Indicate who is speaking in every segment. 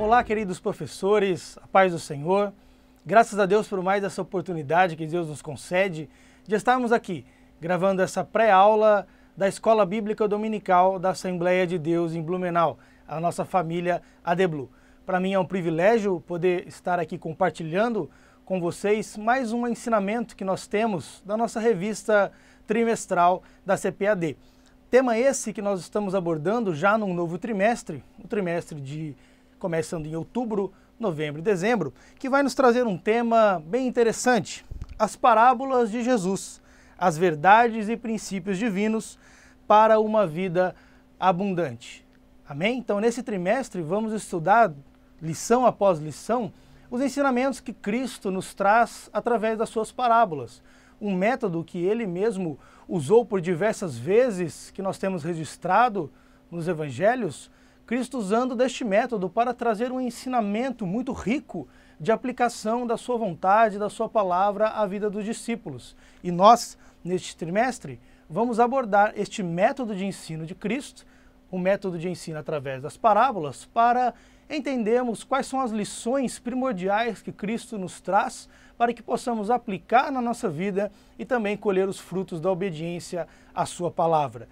Speaker 1: Olá, queridos professores, a paz do Senhor. Graças a Deus por mais essa oportunidade que Deus nos concede de estarmos aqui, gravando essa pré-aula da Escola Bíblica Dominical da Assembleia de Deus em Blumenau, a nossa família ADBlu. Para mim é um privilégio poder estar aqui compartilhando com vocês mais um ensinamento que nós temos da nossa revista trimestral da CPAD. Tema esse que nós estamos abordando já num novo trimestre, o trimestre começando em outubro, novembro e dezembro, que vai nos trazer um tema bem interessante, as parábolas de Jesus, as verdades e princípios divinos para uma vida abundante. Amém? Então, nesse trimestre, vamos estudar, lição após lição, os ensinamentos que Cristo nos traz através das suas parábolas. Um método que ele mesmo usou por diversas vezes, que nós temos registrado nos evangelhos, Cristo usando deste método para trazer um ensinamento muito rico de aplicação da sua vontade, da sua palavra à vida dos discípulos. E nós, neste trimestre, vamos abordar este método de ensino de Cristo, o método de ensino através das parábolas, para entendermos quais são as lições primordiais que Cristo nos traz para que possamos aplicar na nossa vida e também colher os frutos da obediência à sua palavra.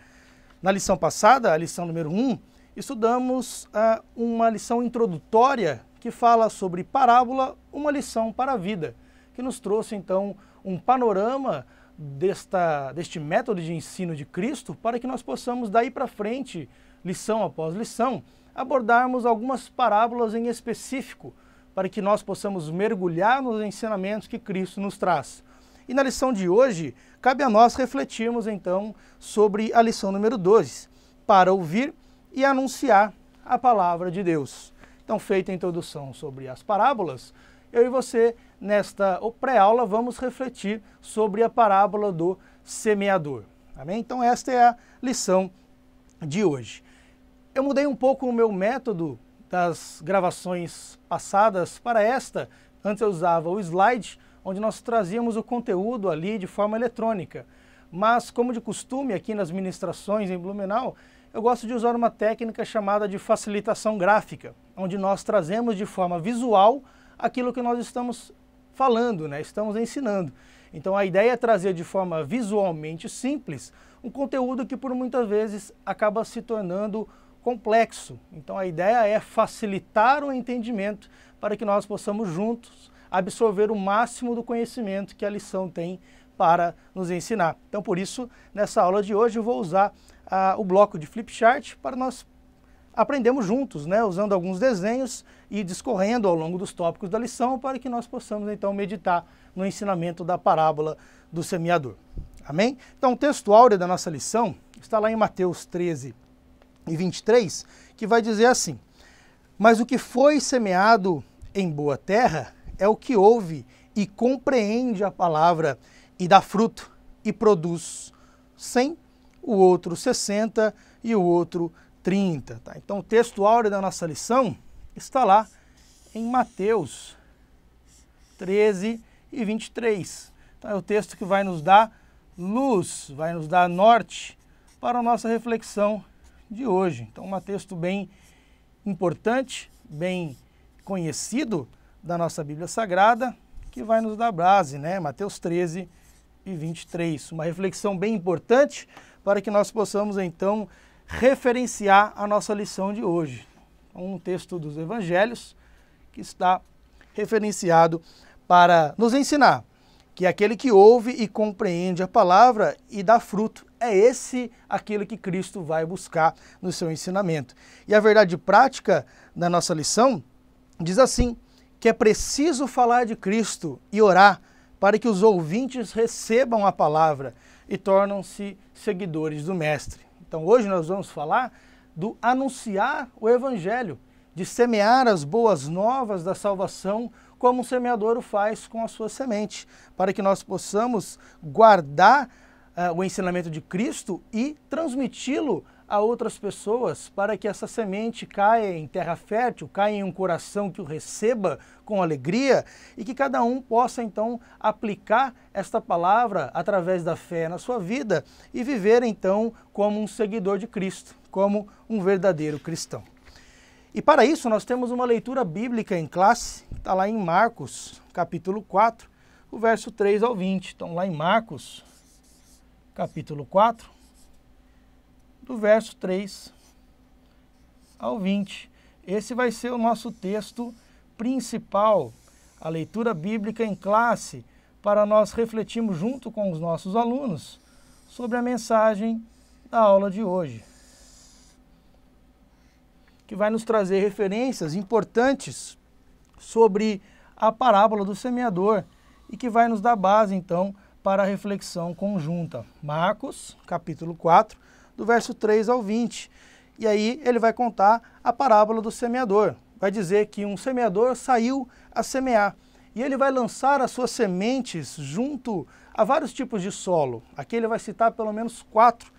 Speaker 1: Na lição passada, a lição número 1, estudamos uma lição introdutória que fala sobre parábola, uma lição para a vida, que nos trouxe então um panorama deste método de ensino de Cristo para que nós possamos daí para frente, lição após lição, abordarmos algumas parábolas em específico para que nós possamos mergulhar nos ensinamentos que Cristo nos traz. E na lição de hoje, cabe a nós refletirmos então sobre a lição número 12, para ouvir e anunciar a palavra de Deus. Então, feita a introdução sobre as parábolas, eu e você, nesta pré-aula, vamos refletir sobre a parábola do semeador. Amém? Então, esta é a lição de hoje. Eu mudei um pouco o meu método das gravações passadas para esta. Antes eu usava o slide, onde nós trazíamos o conteúdo ali de forma eletrônica. Mas, como de costume aqui nas ministrações em Blumenau, eu gosto de usar uma técnica chamada de facilitação gráfica, onde nós trazemos de forma visual aquilo que nós estamos falando, estamos ensinando. Então a ideia é trazer de forma visualmente simples um conteúdo que por muitas vezes acaba se tornando complexo. Então a ideia é facilitar o entendimento para que nós possamos juntos absorver o máximo do conhecimento que a lição tem para nos ensinar. Então por isso, nessa aula de hoje eu vou usar o bloco de flipchart para nós aprendermos juntos, usando alguns desenhos e discorrendo ao longo dos tópicos da lição para que nós possamos então meditar no ensinamento da parábola do semeador. Amém? Então o texto áureo da nossa lição está lá em Mateus 13 e 23, que vai dizer assim: mas o que foi semeado em boa terra é o que ouve e compreende a palavra e dá fruto e produz 100, o outro 60 e o outro 30. Tá? Então o texto áureo da nossa lição está lá em Mateus 13 e 23. Então é o texto que vai nos dar luz, vai nos dar norte para a nossa reflexão de hoje. Então um texto bem importante, bem conhecido da nossa Bíblia Sagrada, que vai nos dar base, Mateus 13 e 23. Uma reflexão bem importante para que nós possamos então referenciar a nossa lição de hoje. Um texto dos Evangelhos que está referenciado para nos ensinar que aquele que ouve e compreende a palavra e dá fruto, é esse aquilo que Cristo vai buscar no seu ensinamento. E a verdade prática da nossa lição diz assim, que é preciso falar de Cristo e orar para que os ouvintes recebam a palavra e tornam-se seguidores do Mestre. Então hoje nós vamos falar do anunciar o Evangelho, de semear as boas novas da salvação como um semeador o faz com a sua semente, para que nós possamos guardar o ensinamento de Cristo e transmiti-lo a outras pessoas, para que essa semente caia em terra fértil, caia em um coração que o receba com alegria e que cada um possa então aplicar esta palavra através da fé na sua vida e viver então como um seguidor de Cristo, como um verdadeiro cristão. E para isso nós temos uma leitura bíblica em classe, está lá em Marcos, capítulo 4, o verso 3 ao 20. Então lá em Marcos, capítulo 4, do verso 3 ao 20. Esse vai ser o nosso texto principal, a leitura bíblica em classe, para nós refletirmos junto com os nossos alunos sobre a mensagem da aula de hoje, que vai nos trazer referências importantes sobre a parábola do semeador e que vai nos dar base, então, para a reflexão conjunta. Marcos, capítulo 4, do verso 3 ao 20. E aí ele vai contar a parábola do semeador. Vai dizer que um semeador saiu a semear e ele vai lançar as suas sementes junto a vários tipos de solo. Aqui ele vai citar pelo menos 4.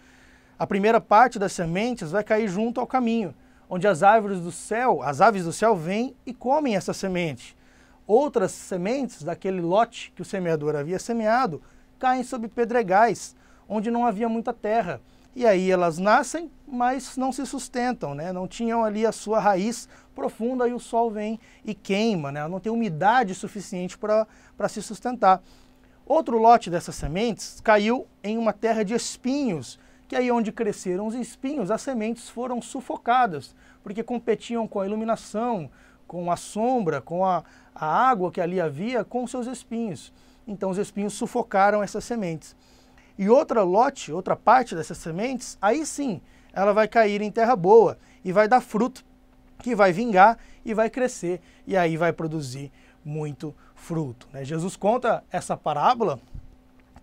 Speaker 1: A primeira parte das sementes vai cair junto ao caminho, onde as aves do céu vêm e comem essa semente. Outras sementes daquele lote que o semeador havia semeado caem sobre pedregais, onde não havia muita terra. E aí elas nascem, mas não se sustentam, né? Não tinham ali a sua raiz profunda e o sol vem e queima, né? Não tem umidade suficiente para se sustentar. Outro lote dessas sementes caiu em uma terra de espinhos, que aí onde cresceram os espinhos, as sementes foram sufocadas, porque competiam com a iluminação, com a sombra, com a água que ali havia, com seus espinhos. Então os espinhos sufocaram essas sementes. E outra parte dessas sementes, aí sim, ela vai cair em terra boa e vai dar fruto, que vai vingar e vai crescer, e aí vai produzir muito fruto, né? Jesus conta essa parábola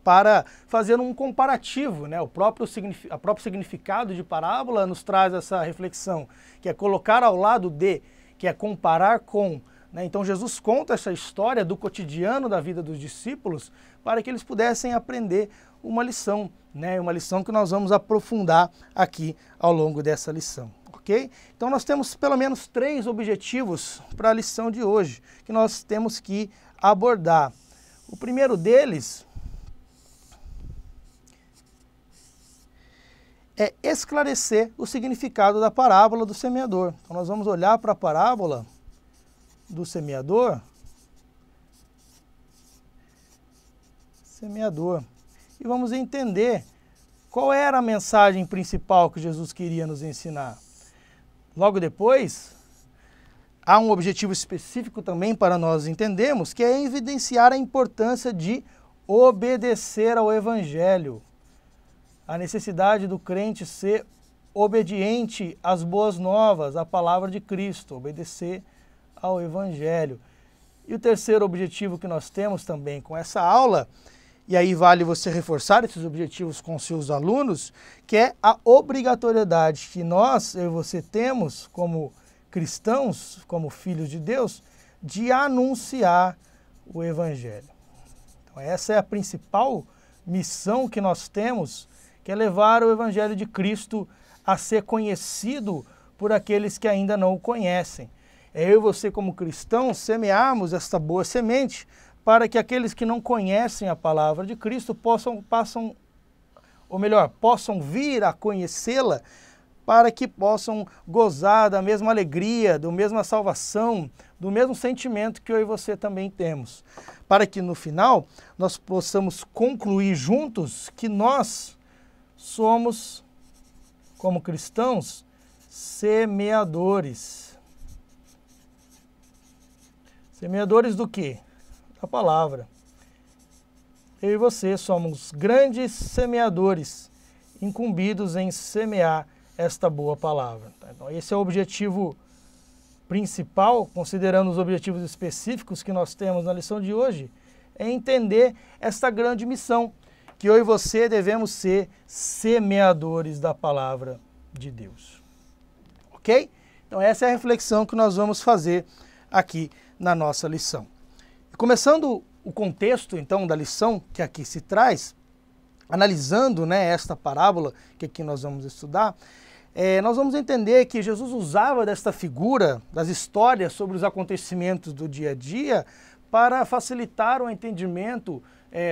Speaker 1: para fazer um comparativo, né? O próprio significado de parábola nos traz essa reflexão, que é colocar ao lado de, que é comparar com, né? Então Jesus conta essa história do cotidiano da vida dos discípulos para que eles pudessem aprender uma lição, né? Uma lição que nós vamos aprofundar aqui ao longo dessa lição, ok? Então nós temos pelo menos 3 objetivos para a lição de hoje, que nós temos que abordar. O primeiro deles é esclarecer o significado da parábola do semeador. Então nós vamos olhar para a parábola do semeador, e vamos entender qual era a mensagem principal que Jesus queria nos ensinar. Logo depois, há um objetivo específico também para nós entendermos, que é evidenciar a importância de obedecer ao Evangelho. A necessidade do crente ser obediente às boas novas, à palavra de Cristo, obedecer ao Evangelho. E o terceiro objetivo que nós temos também com essa aula, e aí vale você reforçar esses objetivos com seus alunos, que é a obrigatoriedade que nós, eu e você, temos como cristãos, como filhos de Deus, de anunciar o Evangelho. Então essa é a principal missão que nós temos, que é levar o Evangelho de Cristo a ser conhecido por aqueles que ainda não o conhecem. É eu e você, como cristãos, semearmos esta boa semente para que aqueles que não conhecem a palavra de Cristo possam vir a conhecê-la, para que possam gozar da mesma alegria, da mesma salvação, do mesmo sentimento que eu e você também temos. Para que no final nós possamos concluir juntos que nós somos, como cristãos, semeadores. Semeadores do quê? Da palavra. Eu e você somos grandes semeadores, incumbidos em semear esta boa palavra. Então, esse é o objetivo principal, considerando os objetivos específicos que nós temos na lição de hoje, é entender esta grande missão, que eu e você devemos ser semeadores da palavra de Deus. Ok? Então essa é a reflexão que nós vamos fazer aqui na nossa lição. Começando o contexto, então, da lição que aqui se traz, analisando, né, esta parábola que aqui nós vamos estudar, nós vamos entender que Jesus usava desta figura, das histórias sobre os acontecimentos do dia a dia, para facilitar o entendimento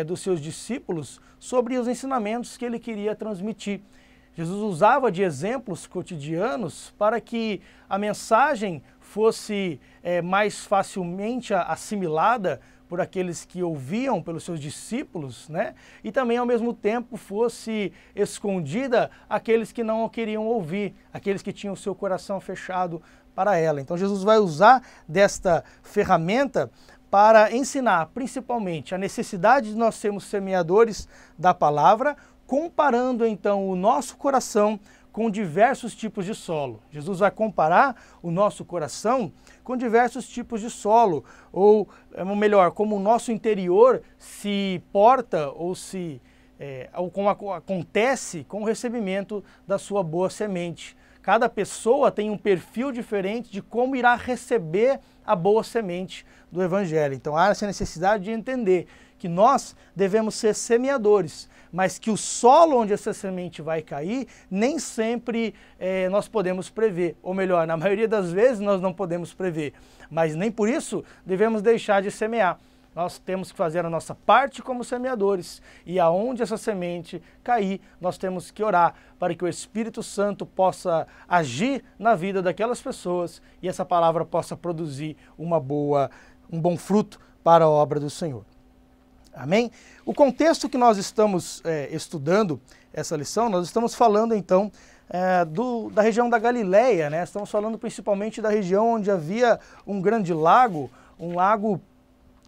Speaker 1: dos seus discípulos sobre os ensinamentos que ele queria transmitir. Jesus usava de exemplos cotidianos para que a mensagem fosse mais facilmente assimilada por aqueles que ouviam, pelos seus discípulos, né? E também, ao mesmo tempo, fosse escondida àqueles que não queriam ouvir, aqueles que tinham o seu coração fechado para ela. Então, Jesus vai usar desta ferramenta para ensinar, principalmente, a necessidade de nós sermos semeadores da palavra, comparando, então, o nosso coração com diversos tipos de solo. Jesus vai comparar o nosso coração com diversos tipos de solo, ou melhor, como o nosso interior se porta ou como acontece com o recebimento da sua boa semente. Cada pessoa tem um perfil diferente de como irá receber a boa semente do Evangelho. Então há essa necessidade de entender que nós devemos ser semeadores, mas que o solo onde essa semente vai cair, nem sempre nós podemos prever. Ou melhor, na maioria das vezes nós não podemos prever, mas nem por isso devemos deixar de semear. Nós temos que fazer a nossa parte como semeadores, e aonde essa semente cair, nós temos que orar para que o Espírito Santo possa agir na vida daquelas pessoas e essa palavra possa produzir um bom fruto para a obra do Senhor. Amém? O contexto que nós estamos estudando essa lição, nós estamos falando então da região da Galileia, né? Estamos falando principalmente da região onde havia um grande lago, um lago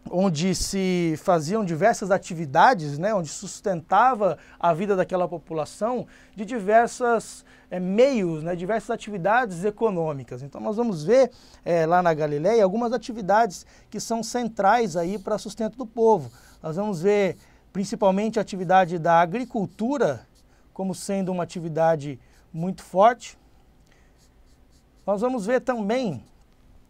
Speaker 1: onde se faziam diversas atividades, né, onde sustentava a vida daquela população de diversos meios, né, diversas atividades econômicas. Então nós vamos ver lá na Galileia algumas atividades que são centrais aí para o sustento do povo. Nós vamos ver principalmente a atividade da agricultura como sendo uma atividade muito forte. Nós vamos ver também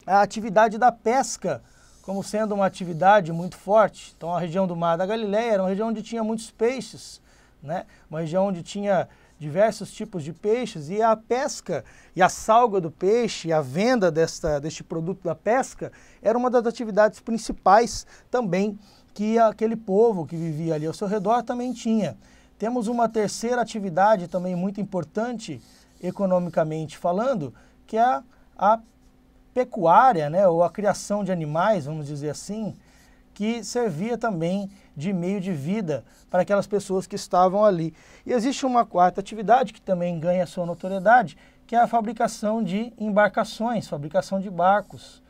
Speaker 1: a atividade da pesca como sendo uma atividade muito forte. Então a região do Mar da Galileia era uma região onde tinha muitos peixes, né? Uma região onde tinha diversos tipos de peixes, e a pesca e a salga do peixe, e a venda deste produto da pesca era uma das atividades principais também que aquele povo que vivia ali ao seu redor também tinha. Temos uma terceira atividade também muito importante, economicamente falando, que é a pecuária, né, ou a criação de animais, vamos dizer assim, que servia também de meio de vida para aquelas pessoas que estavam ali. E existe uma quarta atividade que também ganha sua notoriedade, que é a fabricação de embarcações, fabricação de barcos,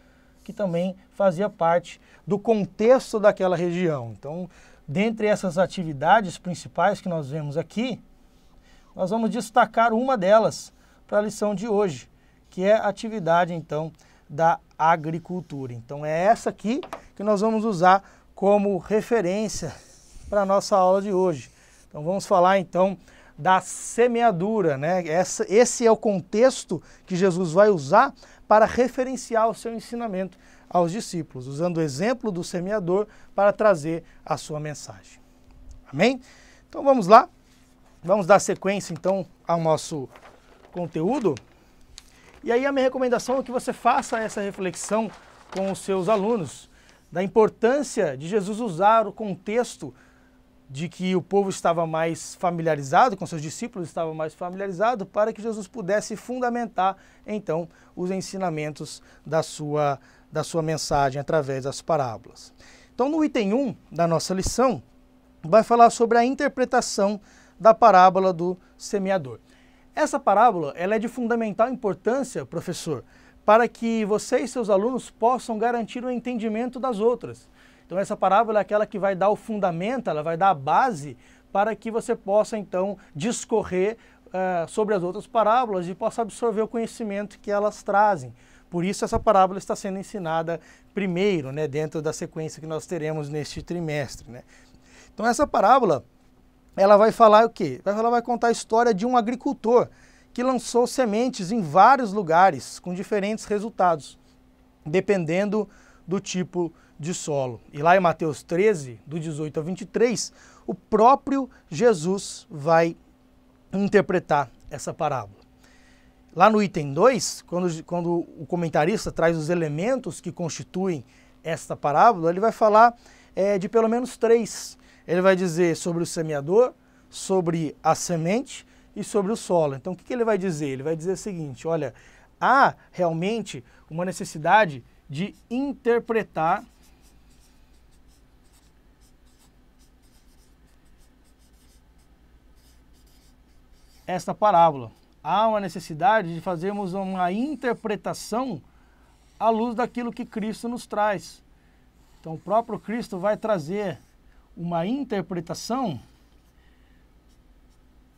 Speaker 1: que também fazia parte do contexto daquela região. Então, dentre essas atividades principais que nós vemos aqui, nós vamos destacar uma delas para a lição de hoje, que é a atividade, então, da agricultura. Então é essa aqui que nós vamos usar como referência para a nossa aula de hoje. Então vamos falar então da semeadura, né? Esse é o contexto que Jesus vai usar para referenciar o seu ensinamento aos discípulos, usando o exemplo do semeador para trazer a sua mensagem. Amém? Então vamos lá, vamos dar sequência então ao nosso conteúdo. E aí a minha recomendação é que você faça essa reflexão com os seus alunos, da importância de Jesus usar o contexto de que o povo estava mais familiarizado, com seus discípulos estavam mais familiarizados, para que Jesus pudesse fundamentar, então, os ensinamentos da sua mensagem através das parábolas. Então, no item 1 da nossa lição, vai falar sobre a interpretação da parábola do semeador. Essa parábola ela é de fundamental importância, professor, para que você e seus alunos possam garantir o entendimento das outras. Então essa parábola é aquela que vai dar o fundamento, ela vai dar a base para que você possa então discorrer sobre as outras parábolas e possa absorver o conhecimento que elas trazem. Por isso essa parábola está sendo ensinada primeiro, né, dentro da sequência que nós teremos neste trimestre, né? Então essa parábola ela vai falar o quê? Ela vai contar a história de um agricultor que lançou sementes em vários lugares com diferentes resultados, dependendo do tipo de solo. E lá em Mateus 13, do 18 ao 23, o próprio Jesus vai interpretar essa parábola. Lá no item 2, quando o comentarista traz os elementos que constituem esta parábola, ele vai falar de pelo menos 3. Ele vai dizer sobre o semeador, sobre a semente e sobre o solo. Então o que ele vai dizer? Ele vai dizer o seguinte, olha, há realmente uma necessidade de interpretar esta parábola. Há uma necessidade de fazermos uma interpretação à luz daquilo que Cristo nos traz. Então o próprio Cristo vai trazer uma interpretação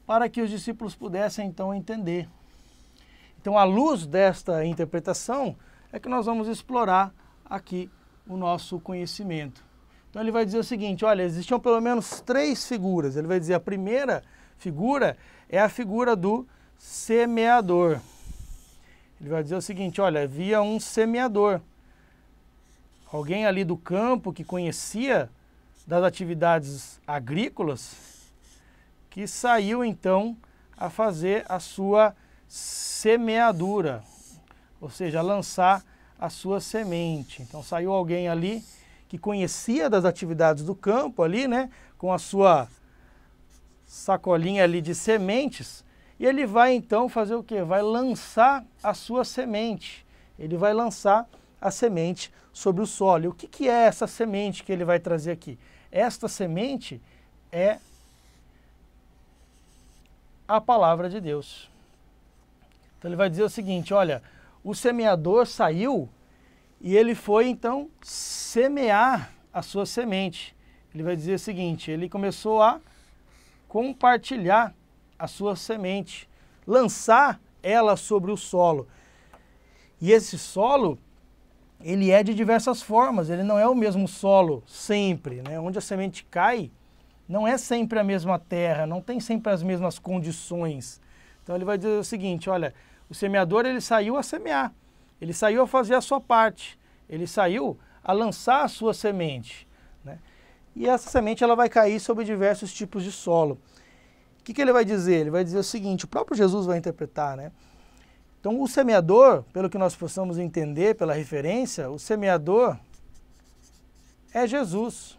Speaker 1: para que os discípulos pudessem então entender. Então, à luz desta interpretação, é que nós vamos explorar aqui o nosso conhecimento. Então, ele vai dizer o seguinte, olha, existiam pelo menos 3 figuras. Ele vai dizer, a primeira figura é a figura do semeador. Ele vai dizer o seguinte, olha, havia um semeador. Alguém ali do campo que conhecia das atividades agrícolas, que saiu então a fazer a sua semeadura, ou seja, a lançar a sua semente. Então saiu alguém ali que conhecia das atividades do campo ali, né, com a sua sacolinha ali de sementes, e ele vai então fazer o quê? Vai lançar a sua semente. Ele vai lançar a semente sobre o solo. E o que é essa semente que ele vai trazer aqui? Esta semente é a palavra de Deus. Então ele vai dizer o seguinte, olha, o semeador saiu e ele foi então semear a sua semente. Ele vai dizer o seguinte, ele começou a compartilhar a sua semente, lançar ela sobre o solo. E esse solo, ele é de diversas formas, ele não é o mesmo solo sempre, né? Onde a semente cai, não é sempre a mesma terra, não tem sempre as mesmas condições. Então ele vai dizer o seguinte, olha, o semeador ele saiu a semear, ele saiu a fazer a sua parte, ele saiu a lançar a sua semente, né? E essa semente ela vai cair sobre diversos tipos de solo. O que ele vai dizer? Ele vai dizer o seguinte, o próprio Jesus vai interpretar, né? Então o semeador, pelo que nós possamos entender pela referência, o semeador é Jesus.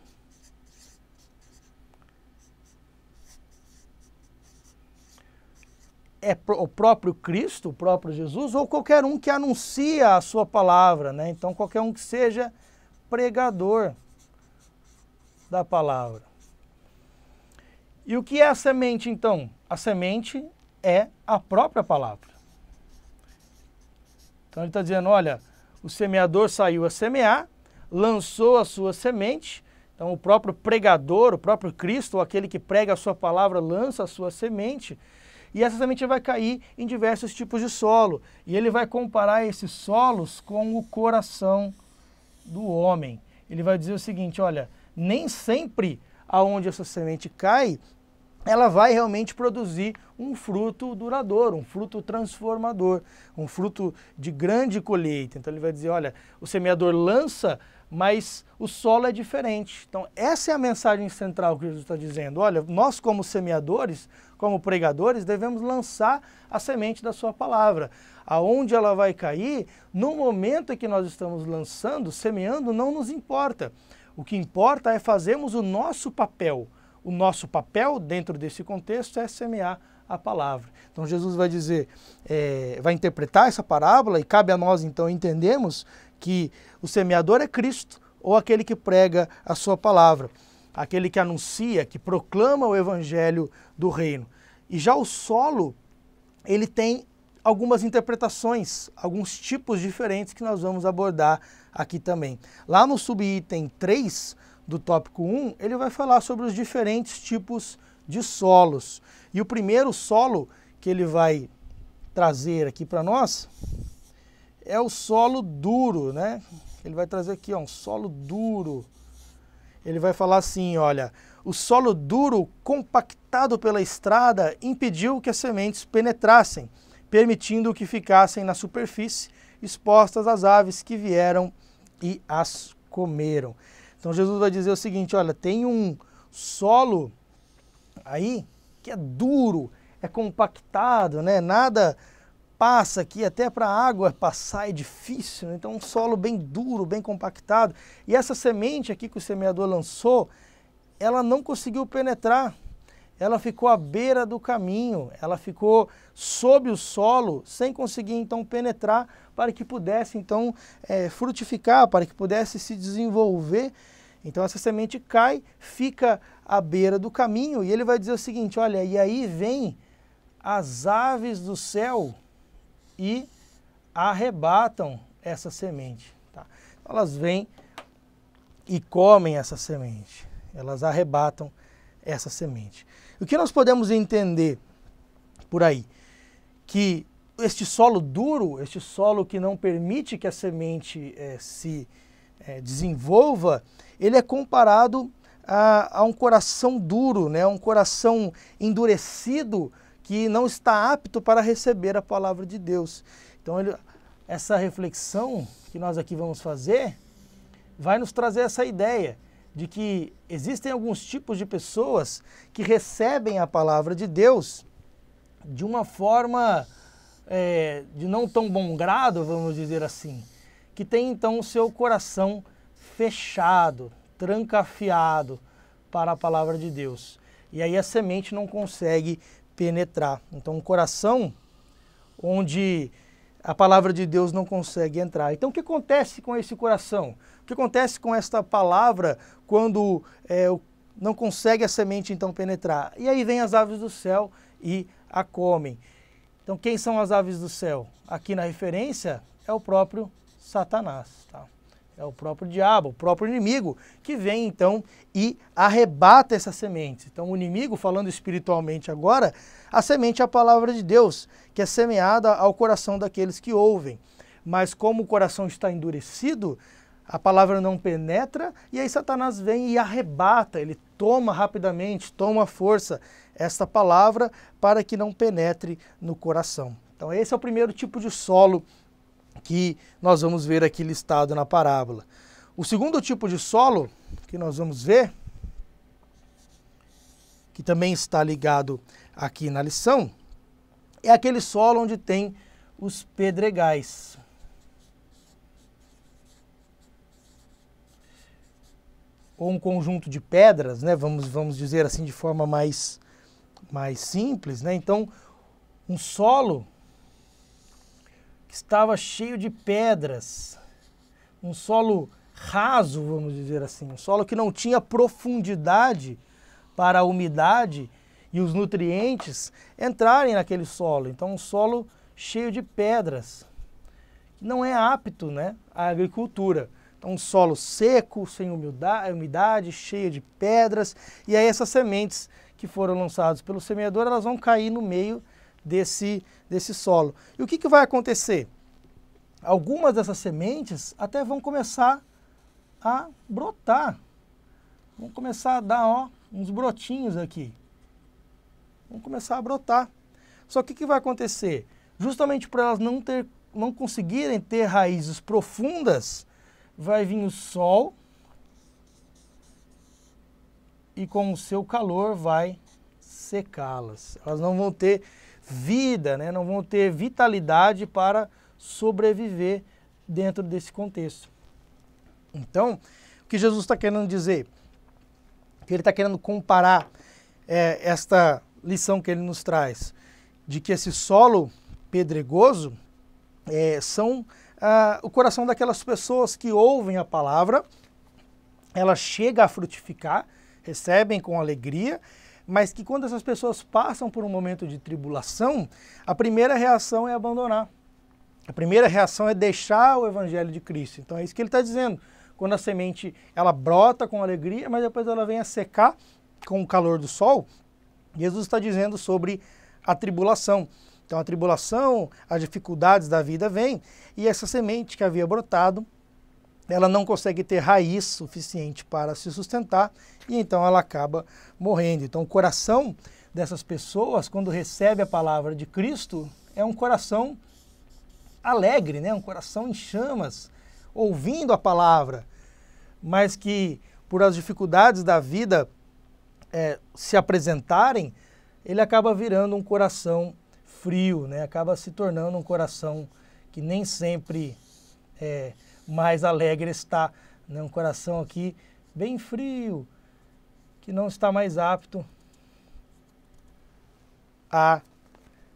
Speaker 1: É o próprio Cristo, o próprio Jesus, ou qualquer um que anuncia a sua palavra, né? Então, qualquer um que seja pregador da palavra. E o que é a semente, então? A semente é a própria palavra. Então, ele está dizendo, olha, o semeador saiu a semear, lançou a sua semente. Então, o próprio pregador, o próprio Cristo, ou aquele que prega a sua palavra, lança a sua semente. E essa semente vai cair em diversos tipos de solo. E ele vai comparar esses solos com o coração do homem. Ele vai dizer o seguinte, olha, nem sempre aonde essa semente cai, ela vai realmente produzir um fruto duradouro, um fruto transformador, um fruto de grande colheita. Então ele vai dizer, olha, o semeador lança, mas o solo é diferente. Então essa é a mensagem central que Jesus está dizendo. Olha, nós como semeadores, como pregadores, devemos lançar a semente da sua palavra. Aonde ela vai cair, no momento em que nós estamos lançando, semeando, não nos importa. O que importa é fazermos o nosso papel. O nosso papel dentro desse contexto é semear a palavra. Então Jesus vai dizer, vai interpretar essa parábola e cabe a nós então entendermos que o semeador é Cristo ou aquele que prega a sua palavra, aquele que anuncia, que proclama o evangelho do reino. E já o solo, ele tem algumas interpretações, alguns tipos diferentes que nós vamos abordar aqui também. Lá no subitem 3 do tópico 1, ele vai falar sobre os diferentes tipos de solos. E o primeiro solo que ele vai trazer aqui para nós é o solo duro, né? Ele vai trazer aqui, ó, um solo duro. Ele vai falar assim, olha, o solo duro compactado pela estrada impediu que as sementes penetrassem, permitindo que ficassem na superfície, expostas às aves que vieram e as comeram. Então Jesus vai dizer o seguinte, olha, tem um solo aí que é duro, é compactado, né? Nada passa aqui, até para a água passar é difícil, né? Então um solo bem duro, bem compactado. E essa semente aqui que o semeador lançou, ela não conseguiu penetrar, ela ficou à beira do caminho, ela ficou sob o solo, sem conseguir então penetrar para que pudesse então frutificar, para que pudesse se desenvolver. Então essa semente cai, fica à beira do caminho e ele vai dizer o seguinte, olha, e aí vem as aves do céu e arrebatam essa semente. Tá? Elas vêm e comem essa semente, elas arrebatam essa semente. O que nós podemos entender por aí? Que este solo duro, este solo que não permite que a semente se desenvolva, ele é comparado a um coração duro, né? Um coração endurecido que não está apto para receber a palavra de Deus. Então, essa reflexão que nós aqui vamos fazer vai nos trazer essa ideia de que existem alguns tipos de pessoas que recebem a palavra de Deus de uma forma de não tão bom grado, vamos dizer assim, que tem então o seu coração fechado, trancafiado para a palavra de Deus. E aí a semente não consegue penetrar. Então um coração onde a palavra de Deus não consegue entrar. Então o que acontece com esse coração? O que acontece com esta palavra quando não consegue a semente então penetrar? E aí vem as aves do céu e a comem. Então quem são as aves do céu? Aqui na referência é o próprio Satanás, tá? É o próprio diabo, o próprio inimigo, que vem então e arrebata essa semente. Então o inimigo, falando espiritualmente agora, a semente é a palavra de Deus, que é semeada ao coração daqueles que ouvem. Mas como o coração está endurecido, a palavra não penetra, e aí Satanás vem e arrebata, ele toma rapidamente, toma força esta palavra para que não penetre no coração. Então esse é o primeiro tipo de solo que nós vamos ver aqui listado na parábola. O segundo tipo de solo que nós vamos ver, que também está ligado aqui na lição, é aquele solo onde tem os pedregais. Ou um conjunto de pedras, né? Vamos dizer assim de forma mais simples, né? Então, um solo que estava cheio de pedras, um solo raso, vamos dizer assim, um solo que não tinha profundidade para a umidade e os nutrientes entrarem naquele solo. Então, um solo cheio de pedras, que não é apto, né, à agricultura. Então, um solo seco, sem umidade, cheio de pedras, e aí essas sementes que foram lançadas pelo semeador, elas vão cair no meio desse solo. E o que vai acontecer? Algumas dessas sementes até vão começar a brotar, vão começar a dar uns brotinhos aqui, vão começar a brotar. Só que o que vai acontecer? Justamente por elas não conseguirem ter raízes profundas, vai vir o sol e com o seu calor vai secá-las. Elas não vão ter vida, né? Não vão ter vitalidade para sobreviver dentro desse contexto. Então, o que Jesus está querendo dizer? Que ele está querendo comparar esta lição que ele nos traz, de que esse solo pedregoso são o coração daquelas pessoas que ouvem a palavra, ela chega a frutificar, recebem com alegria, mas que quando essas pessoas passam por um momento de tribulação, a primeira reação é abandonar. A primeira reação é deixar o evangelho de Cristo. Então é isso que ele está dizendo. Quando a semente ela brota com alegria, mas depois ela vem a secar com o calor do sol, Jesus está dizendo sobre a tribulação. Então a tribulação, as dificuldades da vida vêm, e essa semente que havia brotado, ela não consegue ter raiz suficiente para se sustentar, e então ela acaba morrendo. Então o coração dessas pessoas, quando recebe a palavra de Cristo, é um coração alegre, né? Um coração em chamas, ouvindo a palavra, mas que por as dificuldades da vida se apresentarem, ele acaba virando um coração frio, né? Acaba se tornando um coração que nem sempre mais alegre está, né? Um coração aqui bem frio, que não está mais apto a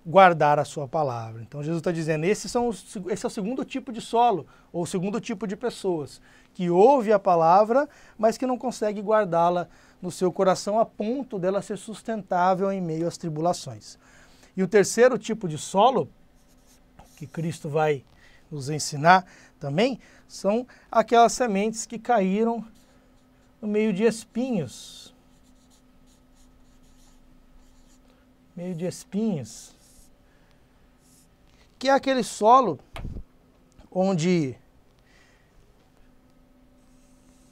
Speaker 1: guardar a sua palavra. Então Jesus está dizendo, esse é o segundo tipo de solo, ou o segundo tipo de pessoas, que ouve a palavra, mas que não consegue guardá-la no seu coração a ponto dela ser sustentável em meio às tribulações. E o terceiro tipo de solo, que Cristo vai nos ensinar também, são aquelas sementes que caíram no meio de espinhos. Meio de espinhos. Que é aquele solo onde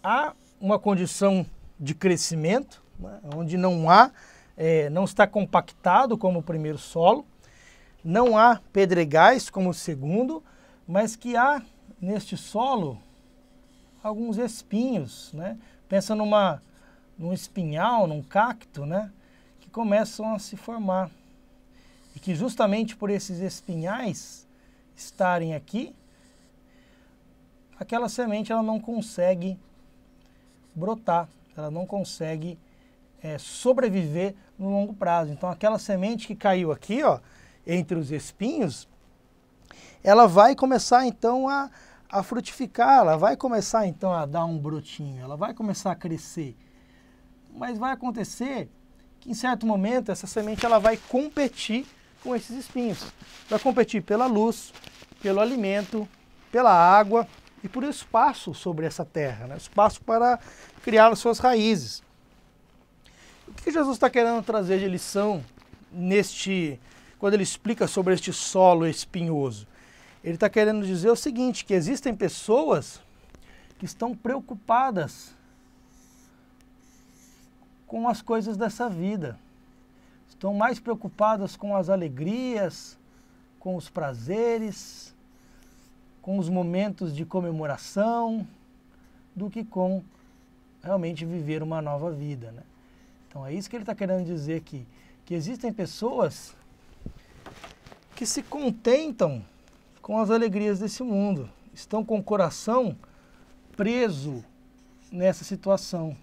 Speaker 1: há uma condição de crescimento, né, onde não está compactado como o primeiro solo, não há pedregais como o segundo, mas que há neste solo alguns espinhos, né? Pensa num espinhal, num cacto, né? Que começam a se formar. E que justamente por esses espinhais estarem aqui, aquela semente ela não consegue brotar, ela não consegue sobreviver no longo prazo. Então aquela semente que caiu aqui, ó, entre os espinhos, ela vai começar então a frutificar, ela vai começar então a dar um brotinho, ela vai começar a crescer. Mas vai acontecer que em certo momento essa semente ela vai competir com esses espinhos. Vai competir pela luz, pelo alimento, pela água e por espaço sobre essa terra, né? Espaço para criar as suas raízes. O que Jesus está querendo trazer de lição quando ele explica sobre este solo espinhoso? Ele está querendo dizer o seguinte, que existem pessoas que estão preocupadas com as coisas dessa vida. Estão mais preocupadas com as alegrias, com os prazeres, com os momentos de comemoração, do que com realmente viver uma nova vida, né? Então é isso que ele está querendo dizer aqui, que existem pessoas que se contentam com as alegrias desse mundo, estão com o coração preso nessa situação.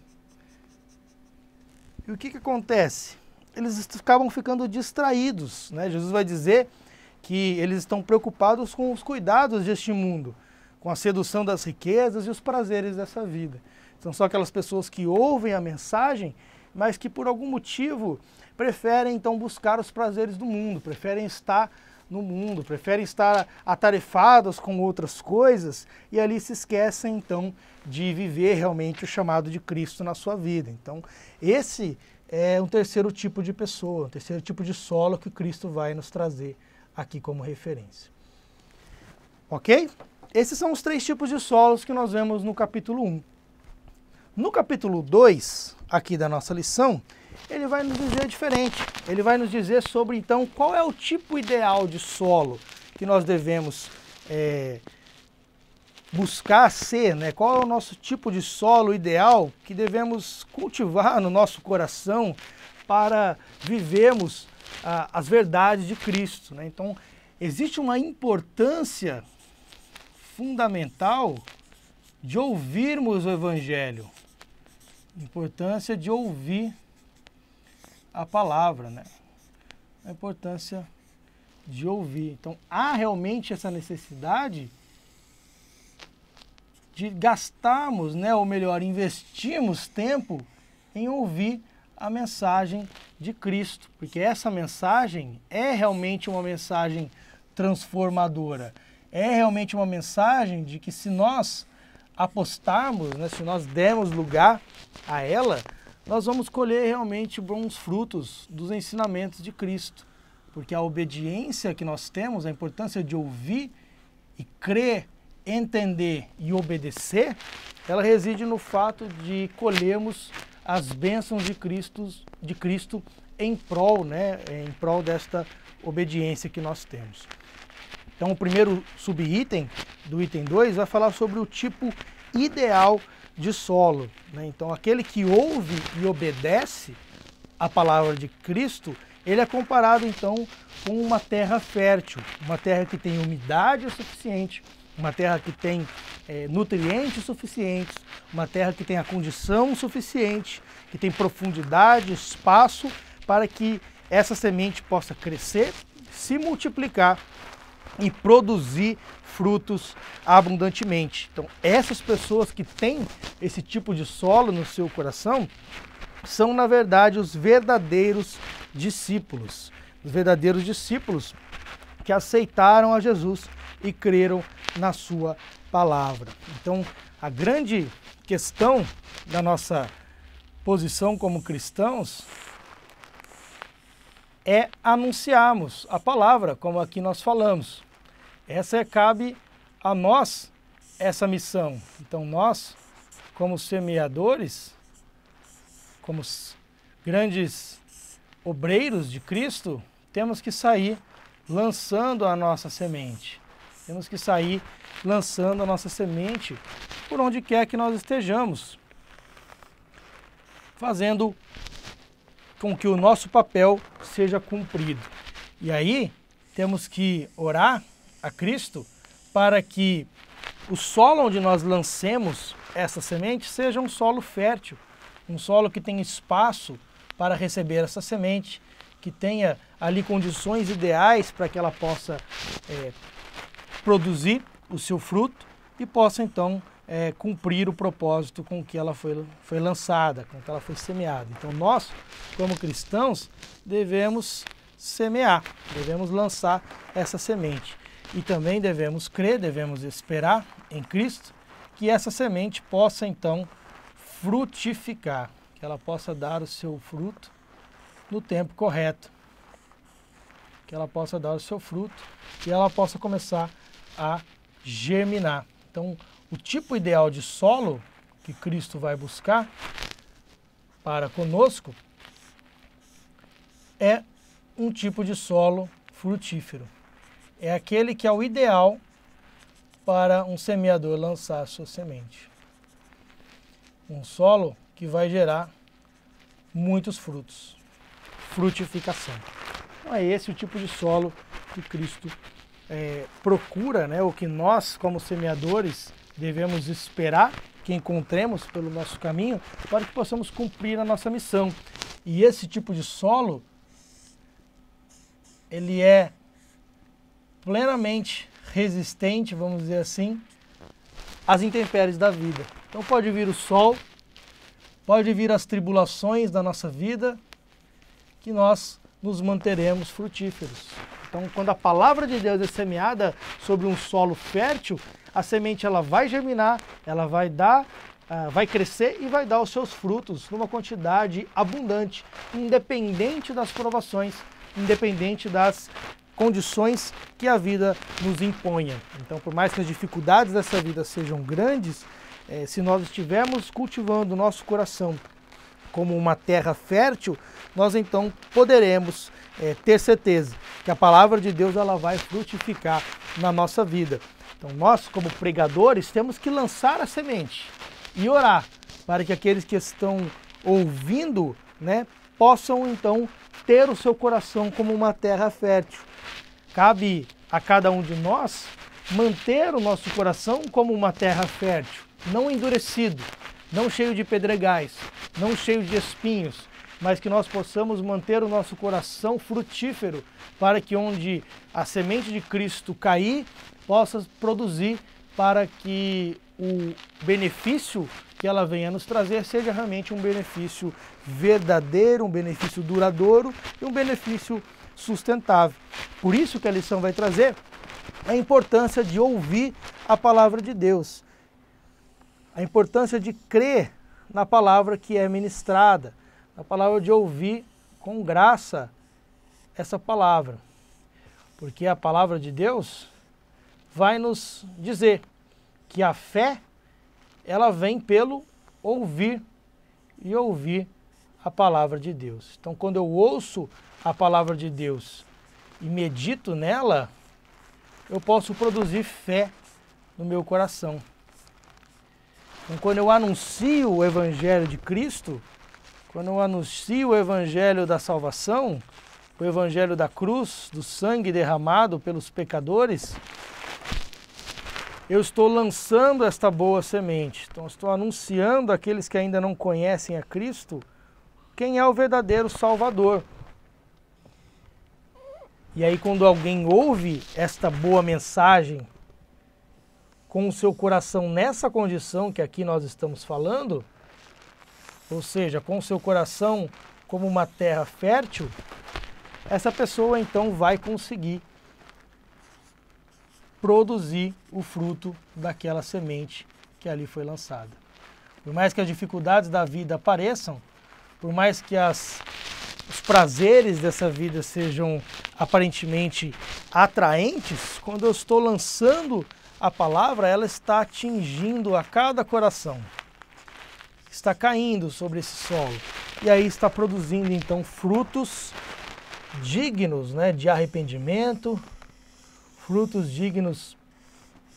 Speaker 1: E o que acontece? Eles acabam ficando distraídos, né? Jesus vai dizer que eles estão preocupados com os cuidados deste mundo, com a sedução das riquezas e os prazeres dessa vida. Então são aquelas pessoas que ouvem a mensagem, mas que por algum motivo preferem então buscar os prazeres do mundo, preferem estar no mundo, preferem estar atarefados com outras coisas e ali se esquecem então de viver realmente o chamado de Cristo na sua vida. Então esse é um terceiro tipo de pessoa, um terceiro tipo de solo que Cristo vai nos trazer aqui como referência. Ok? Esses são os três tipos de solos que nós vemos no capítulo 1. No capítulo 2, aqui da nossa lição, ele vai nos dizer diferente. Ele vai nos dizer sobre, então, qual é o tipo ideal de solo que nós devemos buscar ser, né? Qual é o nosso tipo de solo ideal que devemos cultivar no nosso coração para vivermos as verdades de Cristo, né? Então, existe uma importância fundamental de ouvirmos o Evangelho, importância de ouvir a palavra, né? A importância de ouvir. Então, há realmente essa necessidade de gastarmos, né, ou melhor, investirmos tempo em ouvir a mensagem de Cristo, porque essa mensagem é realmente uma mensagem transformadora, é realmente uma mensagem de que se nós apostarmos, né, se nós dermos lugar a ela, nós vamos colher realmente bons frutos dos ensinamentos de Cristo, porque a obediência que nós temos, a importância de ouvir e crer, entender e obedecer, ela reside no fato de colhermos as bênçãos de Cristo em prol, né, em prol desta obediência que nós temos. Então o primeiro subitem do item 2 vai falar sobre o tipo ideal de solo, né? Então aquele que ouve e obedece a palavra de Cristo, ele é comparado então com uma terra fértil, uma terra que tem umidade suficiente, uma terra que tem nutrientes suficientes, uma terra que tem a condição suficiente, que tem profundidade, espaço para que essa semente possa crescer, se multiplicar e produzir frutos abundantemente. Então, essas pessoas que têm esse tipo de solo no seu coração são, na verdade, os verdadeiros discípulos. Os verdadeiros discípulos que aceitaram a Jesus e creram na sua palavra. Então, a grande questão da nossa posição como cristãos é anunciarmos a palavra, como aqui nós falamos. Cabe a nós essa missão. Então nós, como semeadores, como grandes obreiros de Cristo, temos que sair lançando a nossa semente. Temos que sair lançando a nossa semente por onde quer que nós estejamos, fazendo com que o nosso papel seja cumprido. E aí temos que orar a Cristo para que o solo onde nós lancemos essa semente seja um solo fértil, um solo que tenha espaço para receber essa semente, que tenha ali condições ideais para que ela possa produzir o seu fruto e possa então cumprir o propósito com que ela foi lançada, com que ela foi semeada. Então nós, como cristãos, devemos semear, devemos lançar essa semente. E também devemos crer, devemos esperar em Cristo que essa semente possa então frutificar, que ela possa dar o seu fruto no tempo correto, que ela possa dar o seu fruto e ela possa começar a germinar. Então, o tipo ideal de solo que Cristo vai buscar para conosco é um tipo de solo frutífero. É aquele que é o ideal para um semeador lançar a sua semente. Um solo que vai gerar muitos frutos. Frutificação. Então é esse o tipo de solo que Cristo procura, né? O que nós, como semeadores, devemos esperar que encontremos pelo nosso caminho para que possamos cumprir a nossa missão. E esse tipo de solo, ele é plenamente resistente, vamos dizer assim, às intempéries da vida. Então pode vir o sol, pode vir as tribulações da nossa vida, que nós nos manteremos frutíferos. Então, quando a palavra de Deus é semeada sobre um solo fértil, a semente ela vai germinar, ela vai crescer e vai dar os seus frutos numa quantidade abundante, independente das provações, independente das condições que a vida nos imponha. Então, por mais que as dificuldades dessa vida sejam grandes, se nós estivermos cultivando o nosso coração como uma terra fértil, nós então poderemos ter certeza que a palavra de Deus ela vai frutificar na nossa vida. Então nós, como pregadores, temos que lançar a semente e orar para que aqueles que estão ouvindo, né, possam então ter o seu coração como uma terra fértil. Cabe a cada um de nós manter o nosso coração como uma terra fértil, não endurecido, não cheio de pedregais, não cheio de espinhos, mas que nós possamos manter o nosso coração frutífero para que onde a semente de Cristo cair, possa produzir para que o benefício que ela venha nos trazer seja realmente um benefício verdadeiro, um benefício duradouro e um benefício sustentável. Por isso que a lição vai trazer a importância de ouvir a palavra de Deus, a importância de crer na palavra que é ministrada, na palavra de ouvir com graça essa palavra. Porque a palavra de Deus vai nos dizer que a fé, ela vem pelo ouvir e ouvir a palavra de Deus. Então, quando eu ouço a palavra de Deus e medito nela, eu posso produzir fé no meu coração. Então, quando eu anuncio o Evangelho de Cristo, quando eu anuncio o Evangelho da salvação, o Evangelho da cruz, do sangue derramado pelos pecadores, eu estou lançando esta boa semente. Então, estou anunciando àqueles que ainda não conhecem a Cristo quem é o verdadeiro Salvador. E aí quando alguém ouve esta boa mensagem com o seu coração nessa condição que aqui nós estamos falando, ou seja, com o seu coração como uma terra fértil, essa pessoa então vai conseguir produzir o fruto daquela semente que ali foi lançada. Por mais que as dificuldades da vida apareçam, por mais que os prazeres dessa vida sejam aparentemente atraentes, quando eu estou lançando a palavra, ela está atingindo a cada coração, está caindo sobre esse solo, e aí está produzindo então frutos dignos, né, de arrependimento, frutos dignos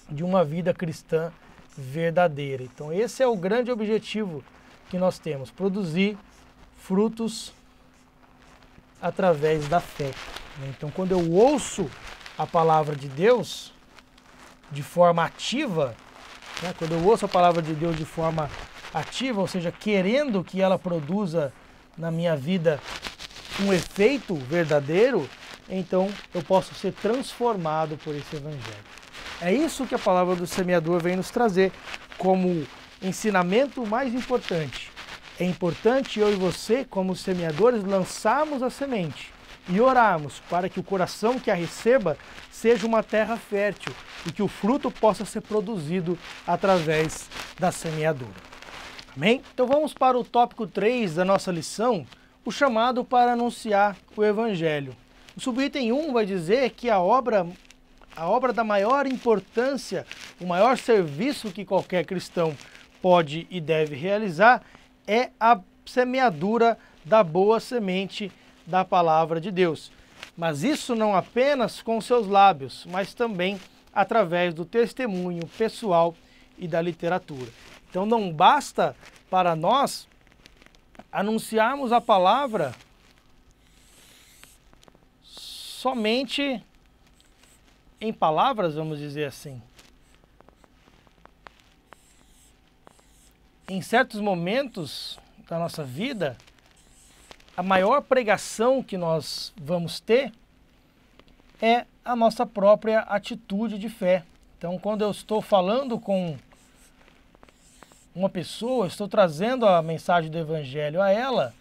Speaker 1: de uma vida cristã verdadeira. Então esse é o grande objetivo que nós temos, produzir frutos através da fé. Então quando eu ouço a palavra de Deus de forma ativa, né, quando eu ouço a palavra de Deus de forma ativa, ou seja, querendo que ela produza na minha vida um efeito verdadeiro, então eu posso ser transformado por esse evangelho. É isso que a palavra do semeador vem nos trazer como ensinamento mais importante. É importante eu e você, como semeadores, lançarmos a semente e orarmos para que o coração que a receba seja uma terra fértil e que o fruto possa ser produzido através da semeadura. Amém? Então vamos para o tópico 3 da nossa lição, o chamado para anunciar o Evangelho. O subitem 1 vai dizer que a obra da maior importância, o maior serviço que qualquer cristão pode e deve realizar é a semeadura da boa semente da palavra de Deus. Mas isso não apenas com seus lábios, mas também através do testemunho pessoal e da literatura. Então não basta para nós anunciarmos a palavra somente em palavras, vamos dizer assim. Em certos momentos da nossa vida, a maior pregação que nós vamos ter é a nossa própria atitude de fé. Então, quando eu estou falando com uma pessoa, estou trazendo a mensagem do Evangelho a ela,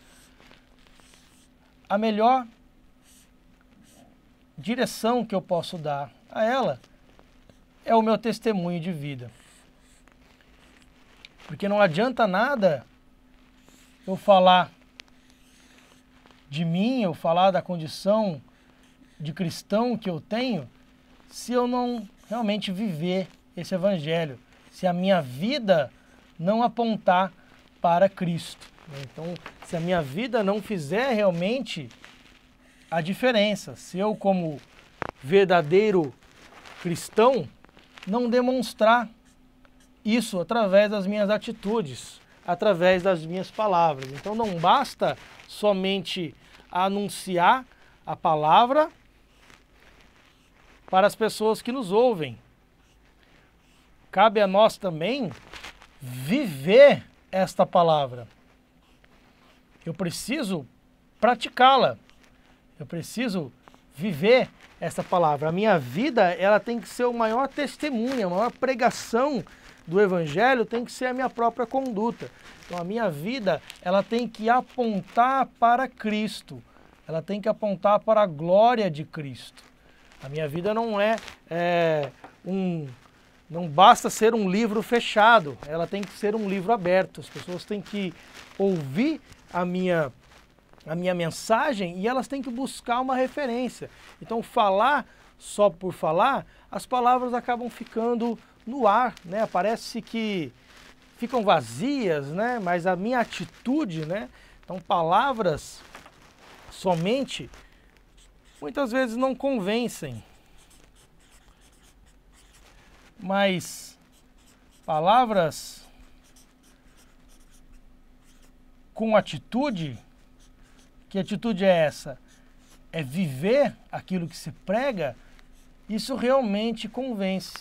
Speaker 1: a melhor direção que eu posso dar a ela é o meu testemunho de vida. Porque não adianta nada eu falar de mim, eu falar da condição de cristão que eu tenho, se eu não realmente viver esse evangelho, se a minha vida não apontar para Cristo. Então, se a minha vida não fizer realmente a diferença, se eu como verdadeiro cristão não demonstrar isso através das minhas atitudes, através das minhas palavras. Então não basta somente anunciar a palavra para as pessoas que nos ouvem. Cabe a nós também viver esta palavra. Eu preciso praticá-la. Eu preciso viver essa palavra. A minha vida, ela tem que ser o maior testemunho, a maior pregação do Evangelho tem que ser a minha própria conduta. Então a minha vida, ela tem que apontar para Cristo. Ela tem que apontar para a glória de Cristo. A minha vida não não basta ser um livro fechado, ela tem que ser um livro aberto. As pessoas têm que ouvir a minha mensagem e elas têm que buscar uma referência. Então falar só por falar, as palavras acabam ficando no ar, né? Parece que ficam vazias, né? Mas a minha atitude, né? Então palavras somente muitas vezes não convencem. Mas palavras com atitude, que atitude é essa? É viver aquilo que se prega, isso realmente convence,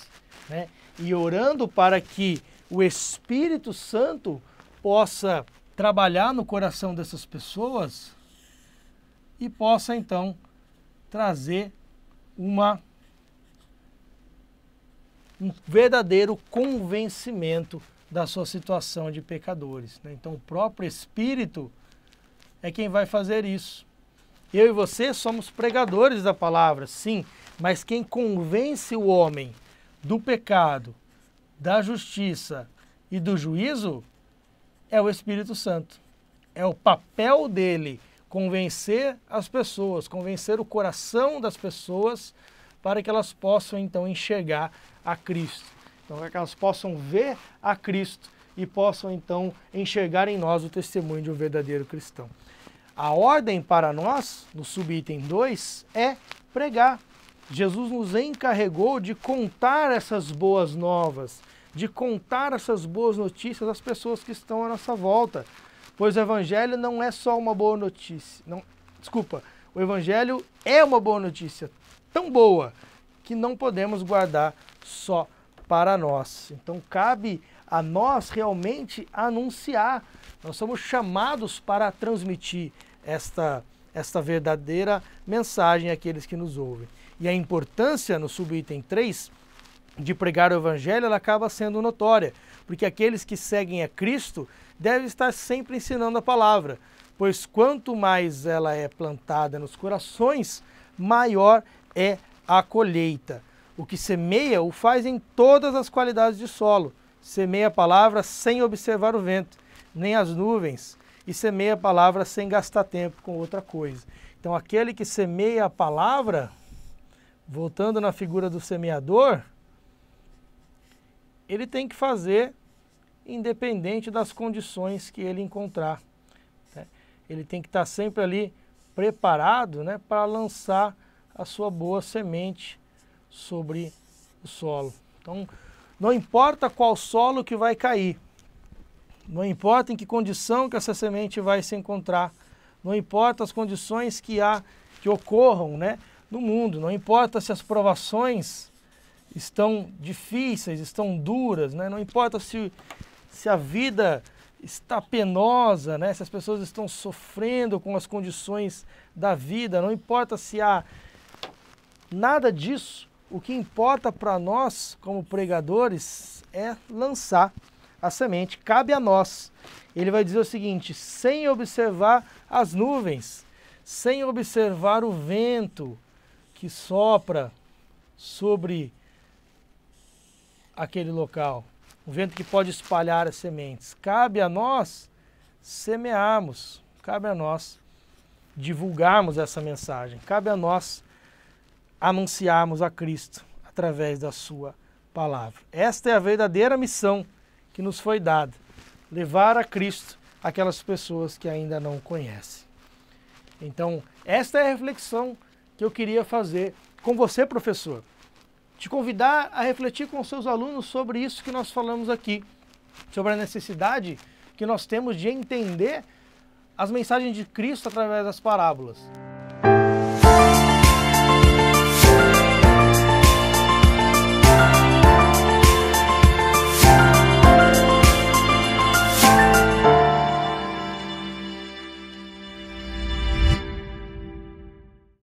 Speaker 1: né? E orando para que o Espírito Santo possa trabalhar no coração dessas pessoas e possa então trazer um verdadeiro convencimento da sua situação de pecadores, né? Então o próprio Espírito é quem vai fazer isso. Eu e você somos pregadores da palavra, sim, mas quem convence o homem do pecado, da justiça e do juízo é o Espírito Santo. É o papel dele convencer as pessoas, convencer o coração das pessoas para que elas possam então enxergar a Cristo. Então, para que elas possam ver a Cristo e possam então enxergar em nós o testemunho de um verdadeiro cristão. A ordem para nós, no subitem 2, é pregar. Jesus nos encarregou de contar essas boas novas, de contar essas boas notícias às pessoas que estão à nossa volta. Pois o Evangelho não é só uma boa notícia. O Evangelho é uma boa notícia, tão boa, que não podemos guardar só para nós. Então cabe a nós realmente anunciar. Nós somos chamados para transmitir esta verdadeira mensagem àqueles que nos ouvem. E a importância no subitem 3 de pregar o Evangelho, ela acaba sendo notória, porque aqueles que seguem a Cristo devem estar sempre ensinando a palavra, pois quanto mais ela é plantada nos corações, maior é a colheita. O que semeia o faz em todas as qualidades de solo. Semeia a palavra sem observar o vento, nem as nuvens, e semeia a palavra sem gastar tempo com outra coisa. Então aquele que semeia a palavra, voltando na figura do semeador, ele tem que fazer independente das condições que ele encontrar, né? Ele tem que estar sempre ali preparado, né, para lançar a sua boa semente sobre o solo. Então, não importa qual solo que vai cair, não importa em que condição que essa semente vai se encontrar, não importa as condições que ocorram, né, no mundo, não importa se as provações estão difíceis, estão duras, né, não importa se a vida está penosa, né, se as pessoas estão sofrendo com as condições da vida, não importa se há nada disso. O que importa para nós, como pregadores, é lançar a semente. Cabe a nós. Ele vai dizer o seguinte: sem observar as nuvens, sem observar o vento que sopra sobre aquele local, um vento que pode espalhar as sementes. Cabe a nós semearmos, cabe a nós divulgarmos essa mensagem, cabe a nós anunciarmos a Cristo através da sua palavra. Esta é a verdadeira missão que nos foi dada, levar a Cristo aquelas pessoas que ainda não conhecem. Então, esta é a reflexão que eu queria fazer com você, professor. Te convidar a refletir com seus alunos sobre isso que nós falamos aqui, sobre a necessidade que nós temos de entender as mensagens de Cristo através das parábolas.